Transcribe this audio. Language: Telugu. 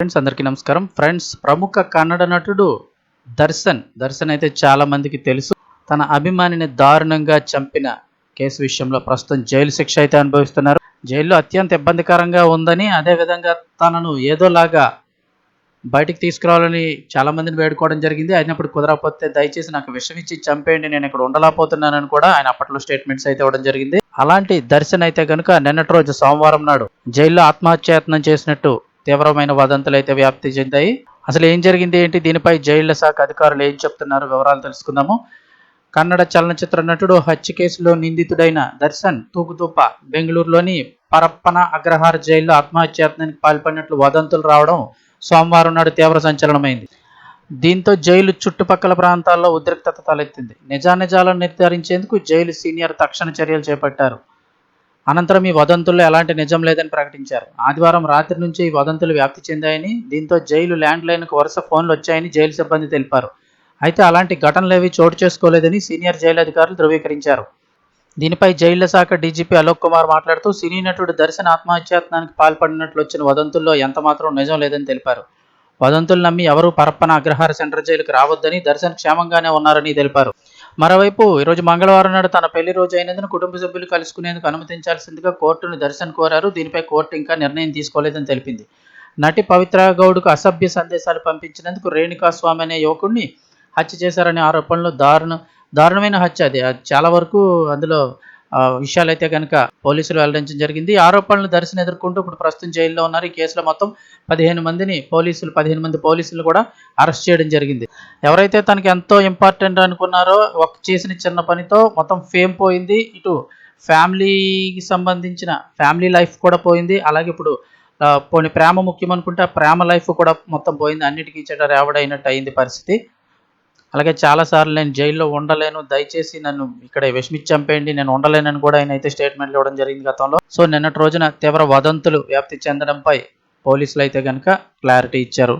ఫ్రెండ్స్ అందరికీ నమస్కారం. ఫ్రెండ్స్, ప్రముఖ కన్నడ నటుడు దర్శన్ అయితే చాలా మందికి తెలుసు. తన అభిమానిని దారుణంగా చంపిన కేసు విషయంలో ప్రస్తుతం జైలు శిక్ష అయితే అనుభవిస్తున్నారు. జైల్లో అత్యంత ఇబ్బందికరంగా ఉందని, అదేవిధంగా తనను ఏదోలాగా బయటికి తీసుకురావాలని చాలా మందిని వేడుకోవడం జరిగింది. అయినప్పుడు కుదరకపోతే దయచేసి నాకు విషం ఇచ్చి చంపేయండి, నేను ఇక్కడ ఉండలేకపోతున్నానని కూడా ఆయన అప్పట్లో స్టేట్మెంట్స్ అయితే ఇవ్వడం జరిగింది. అలాంటి దర్శన్ అయితే కనుక నిన్నటి రోజు సోమవారం నాడు జైల్లో ఆత్మహత్యాయత్నం చేసినట్టు తీవ్రమైన వదంతులు అయితే వ్యాప్తి చెందాయి. అసలు ఏం జరిగింది ఏంటి, దీనిపై జైళ్ల శాఖ అధికారులు ఏం చెప్తున్నారు, వివరాలు తెలుసుకుందాము. కన్నడ చలనచిత్ర నటుడు హత్య కేసులో నిందితుడైన దర్శన్ తూగుతుప్ప బెంగళూరులోని పరప్పన అగ్రహార జైల్లో ఆత్మహత్యాయత్నానికి పాల్పడినట్లు వదంతులు రావడం సోమవారం నాడు తీవ్ర సంచలనమైంది. దీంతో జైలు చుట్టుపక్కల ప్రాంతాల్లో ఉద్రిక్తత తలెత్తింది. నిజానిజాలను నిర్ధారించేందుకు జైలు సీనియర్ తక్షణ చర్యలు చేపట్టారు. అనంతరం ఈ వదంతుల్లో ఎలాంటి నిజం లేదని ప్రకటించారు. ఆదివారం రాత్రి నుంచి ఈ వదంతులు వ్యాప్తి చెందాయని, దీంతో జైలు ల్యాండ్ లైన్కు వరుస ఫోన్లు వచ్చాయని జైలు సిబ్బంది తెలిపారు. అయితే అలాంటి ఘటనలేవి చోటు చేసుకోలేదని సీనియర్ జైలు అధికారులు ధృవీకరించారు. దీనిపై జైళ్ల శాఖ డీజీపీ అలోక్ కుమార్ మాట్లాడుతూ, సినీ నటుడు దర్శన్ ఆత్మహత్యాయత్నానికి పాల్పడినట్లు వచ్చిన వదంతుల్లో ఎంతమాత్రం నిజం లేదని తెలిపారు. వదంతులు నమ్మి ఎవరూ పరప్పన అగ్రహార సెంట్రల్ జైలుకు రావద్దని, దర్శన్ క్షేమంగానే ఉన్నారని తెలిపారు. మరోవైపు ఈరోజు మంగళవారం నాడు తన పెళ్లి రోజు అయినందున కుటుంబ సభ్యులు కలుసుకునేందుకు అనుమతించాల్సిందిగా కోర్టును దర్శన్ కోరారు. దీనిపై కోర్టు ఇంకా నిర్ణయం తీసుకోలేదని తెలిపింది. నటి పవిత్ర గౌడ్కు అసభ్య సందేశాలు పంపించినందుకు రేణుకాస్వామి అనే యువకుడిని హత్య చేశారనే ఆరోపణలు దారుణమైన హత్య. అది చాలా వరకు అందులో విషయాలు అయితే కనుక పోలీసులు వెల్లడించడం జరిగింది. ఆరోపణలు దర్శన్ ఎదుర్కొంటూ ఇప్పుడు ప్రస్తుతం జైల్లో ఉన్నారు. ఈ కేసులో మొత్తం 15 మంది పోలీసులు కూడా అరెస్ట్ చేయడం జరిగింది. ఎవరైతే తనకి ఎంతో ఇంపార్టెంట్ అనుకున్నారో, చేసిన చిన్న పనితో మొత్తం ఫేమ్ పోయింది, ఇటు ఫ్యామిలీకి సంబంధించిన ఫ్యామిలీ లైఫ్ కూడా పోయింది. అలాగే ఇప్పుడు పోనీ ప్రేమ ముఖ్యం అనుకుంటే ఆ ప్రేమ లైఫ్ కూడా మొత్తం పోయింది. అన్నిటికీ చెడ్డ రేవడైనట్టు అయింది పరిస్థితి. అలాగే చాలాసార్లు నేను జైల్లో ఉండలేను, దయచేసి నన్ను ఇక్కడ విషమిచ్చి చంపేయండి, నేను ఉండలేనని కూడా ఆయన అయితే స్టేట్మెంట్లు ఇవ్వడం జరిగింది గతంలో. సో నిన్నటి రోజున తీవ్ర వదంతులు వ్యాప్తి చెందడంపై పోలీసులు అయితే కనుక క్లారిటీ ఇచ్చారు.